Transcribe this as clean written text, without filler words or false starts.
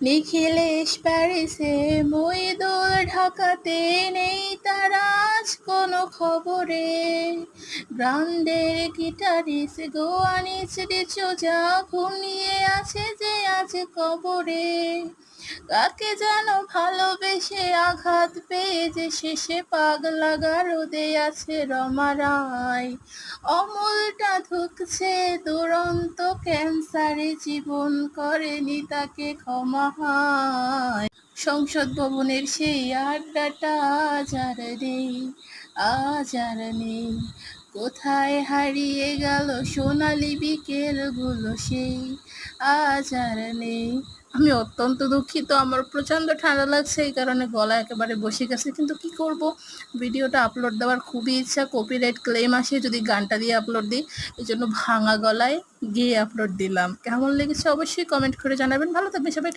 নিখিলেশ প্যারিসে, মইদুল ঢাকাতে, নেই তার আজ কোনো খবরে। ব্রান্ডের গিটারিস্ট গোয়ানিস ডিসুজা ঘুমিয়ে আছে যে আজ কবরে। কাকে যেন ভালোবেসে আঘাত পেয়ে যে শেষে পাগলা গারদে আছে রমা রায়। অমলটা ধুকছে দুরন্ত ক্যান্সারে, জীবন করেনি তাকে ক্ষমা হয়। সংসদ ভবনের সেই আড্ডাটা আজ আর নেই, আজ আর নেই। কোথায় হারিয়ে গেল সোনালি বিকেলগুলো সেই, আজ আর নেই। আমি অত্যন্ত দুঃখিত, আমার প্রচণ্ড ঠান্ডা লাগছে, এই কারণে গলা একেবারে বসে গেছে। কিন্তু কি করব, ভিডিওটা আপলোড দেওয়ার খুবই ইচ্ছা, কপিরাইট ক্লেম আসে যদি গানটা দিয়ে আপলোড দিই, এই জন্য ভাঙা গলায় গিয়ে আপলোড দিলাম। কেমন লেগেছে অবশ্যই কমেন্ট করে জানাবেন। ভালো থাকবেন সবাই।